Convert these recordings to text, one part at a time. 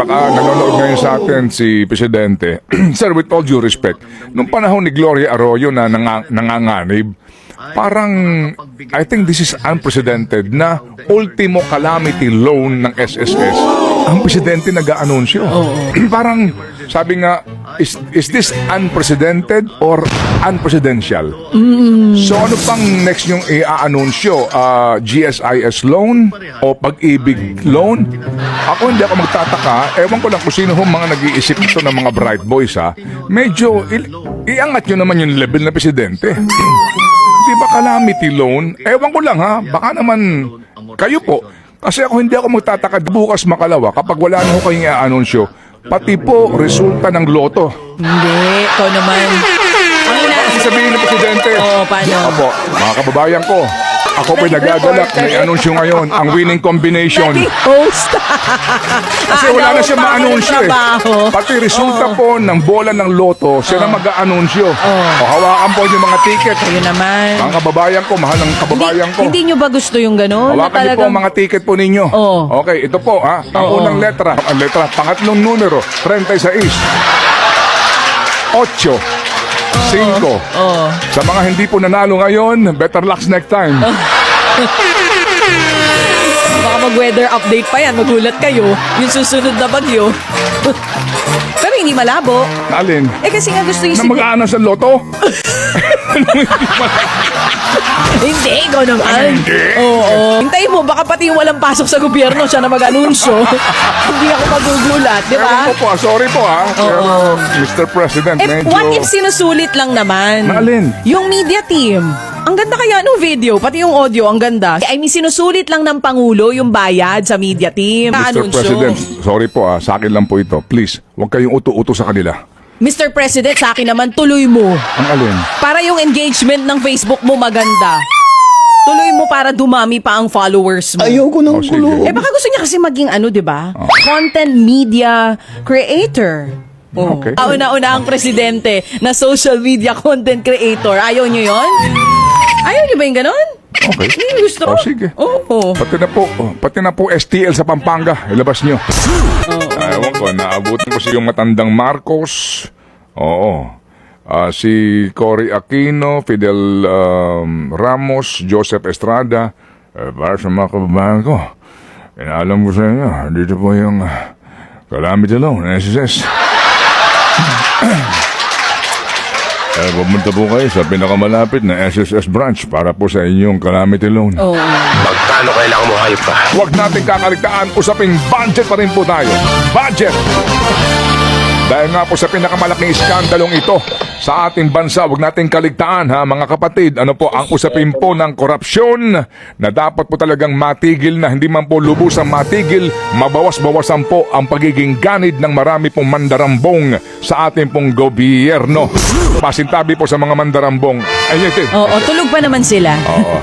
baka nanonood ngayon sa atin si Presidente. Sir, with all due respect, nung panahon ni Gloria Arroyo na nanganganib, parang, I think this is unprecedented na ultimo calamity loan ng SSS. Ang Presidente nag-aanunsyo. Parang, sabi nga, is this unprecedented or unpresidential? So ano pang next yung i-aanunsyo? GSIS loan o pag-ibig loan? Ako hindi ako magtataka. Ewan ko lang kung sino mga nag-iisip ito ng mga bright boys ha. Medyo iangat nyo naman yung level na Presidente. Di ba calamity loan? Ewan ko lang ha. Baka naman kayo po. Kasi ako hindi ako magtataka bukas makalawa kapag wala na ko kayong i-aanunsyo. Pati po, resulta ng loto. Hindi, ikaw naman. Ang sabihin ng Presidente. Oo, paano? Opo, mga kababayan ko, ako po'y nagagalak. May anunsyo ngayon, ang winning combination. Naging host. Kasi wala na siya ma-anunsyo eh. Trabaho. Pati resulta po ng bola ng loto, siya na mag-aanunsyo. O hawakan po yung mga ticket. Ayun naman. Mga kababayan ko, mahal ng kababayan ko. Hindi nyo ba gusto yung gano'n? Hawakan niyo po ang mga ticket po ninyo. Oo. Okay, ito po ha. Ang unang letra. Ang letra, pangatlong numero, 36. 8. 5. Sa mga hindi po nanalo ngayon, better luck next time. Baka mag-weather update pa yan. Magulat kayo. Yung susunod na bagyo. Pero hindi malabo. Alin? Kasi nga gusto Na mag-aano sa loto? Hindi, ikaw naman. Hindi. Oo. Hintayin mo, baka pati yung walang pasok sa gobyerno siya na mag-anunsyo. Hindi ako magugulat, di ba? Ewan ko po, sorry po ha. Pero Mr. President, medyo... What if sinusulit lang naman? Alin? Yung media team. Ang ganda kaya nung video, pati yung audio, ang ganda. I mean, sinusulit lang ng Pangulo yung bayad sa media team. Mr. President, sorry po sa akin lang po ito. Please, huwag kayong uto-uto sa kanila. Mr. President, sa akin naman, tuloy mo. Ang alin? Para yung engagement ng Facebook mo maganda. Tuloy mo para dumami pa ang followers mo. Ayoko ng sige. gulo. Baka gusto niya kasi maging di ba? Content media creator. Okay. Una-una ang presidente na social media content creator. Ayaw niyo yon? Ayaw niyo ba yung ganon? Okay. Hindi gusto. Sige. Oo. Pati na po STL sa Pampanga, ilabas nyo. Ewan ko, naabutin ko si yung matandang Marcos. Oo. Si Cory Aquino, Fidel Ramos, Joseph Estrada. Para sa mga kababayan ko, inaalam ko sa inyo, dito po yung calamity loan, SSS. Pumunta po kayo sa pinakamalapit na SSS branch para po sa inyong calamity loan. Oo. Magkano kailangan mo hayop ka? Huwag natin kakaligtaan, usaping budget pa rin po tayo. Budget! Dahil nga po sa pinakamalaking iskandalong ito sa ating bansa, huwag natin kaligtaan ha mga kapatid. Ano po ang usapin po ng korupsyon na dapat po talagang matigil na hindi man po lubusang matigil, mabawas-bawasan po ang pagiging ganid ng marami pong mandarambong sa ating pong gobyerno. Pasintabi po sa mga mandarambong. Oo, tulog pa naman sila. Oo.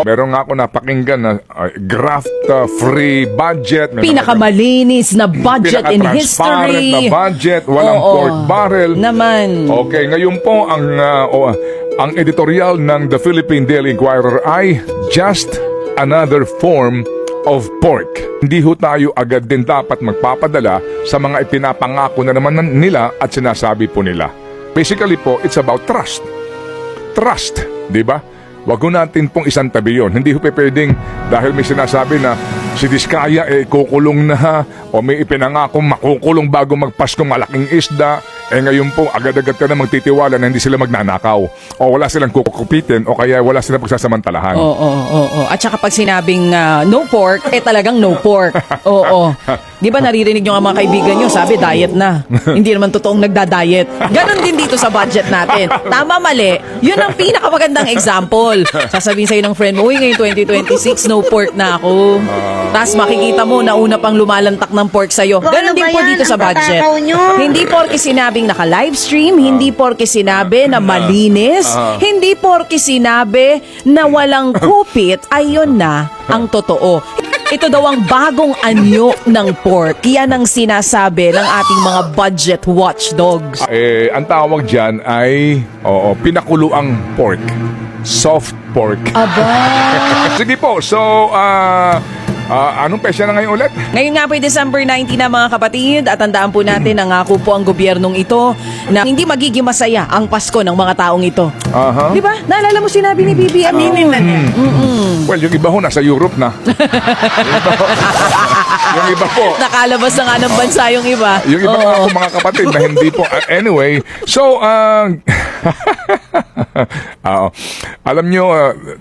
Meron nga ako napakinggan na graft-free budget. Pinakamalinis na budget in Pinaka-transparent history. na budget, walang Oo. pork barrel. Naman. Okay, ngayon po ang editorial ng The Philippine Daily Inquirer ay just another form of pork. Hindi ho tayo agad din dapat magpapadala sa mga ipinapangako na naman nila at sinasabi po nila. Basically po, it's about trust. Trust, di ba? Wag ho natin pong isang tabi yun. Hindi ho pwedeng dahil may sinasabi na si Diskaya kukulong na o may ipinangako makukulong bago magpaskong malaking isda. Ngayon po, agad-agad ka na magtitiwala na hindi sila magnanakaw. O wala silang kukupitin o kaya wala silang pagsasamantalahan. Oo. At saka pag sinabing no pork, talagang no pork. Oo. Di ba naririnig nyo nga mga kaibigan nyo, sabi diet na. Hindi naman totoong nagda-diet. Ganon din dito sa budget natin. Tama, mali. Yun ang pinakamagandang example. Sasabihin sa'yo ng friend mo, uy, ngayon 2026, no pork na ako. Tapos makikita mo, nauna pang lumalantak ng pork sa'yo. Ganon din po dito sa budget. Hindi porke sinabing naka-livestream, hindi porke sinabi na malinis, hindi porke sinabi na walang kupit, ayun na ang totoo. Ito daw ang bagong anyo ng pork. Yan ang sinasabi ng ating mga budget watchdogs. Ang tawag dyan ay pinakuluang pork. Soft pork. Aba. Sige po, so Anong pesya na ngayon ulit? Ngayon nga po ay December 19 na mga kapatid at tandaan po natin na ngako po ang gobyernong ito na hindi magiging masaya ang Pasko ng mga taong ito. Aha. Di ba? Naalala mo sinabi ni BBM? Aminin na niya. Well, yung iba ho nasa Europe na. Yung iba po. Nakalabas na nga ng bansa yung iba. Yung iba Oo. nga po mga kapatid na hindi po. Anyway, so, alam nyo,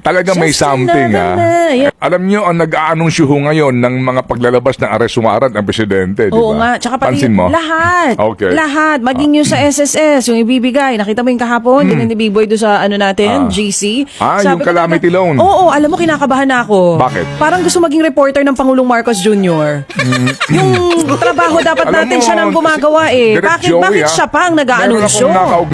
talaga may Just something. another night. Alam nyo, ang nag-aanunsyo ho ngayon ng mga paglalabas ng arrest warrant ng presidente, di ba? Oo nga. Tsaka pati Pansin mo? lahat. Okay. Lahat. Maging yung sa SSS, yung ibibigay. Nakita mo yung kahapon, ganun ni Big Boy doon sa ano natin, GC. Yung ko calamity talaga, loan. Oo, alam mo, kinakabahan na ako. Bakit? Parang gusto maging reporter ng Pangulong Marcos Jr. Yung trabaho dapat Alam natin mo, siya nang gumagawa eh. Direk Bakit Joey, siya pa ang meron nag-aanunsyo? akong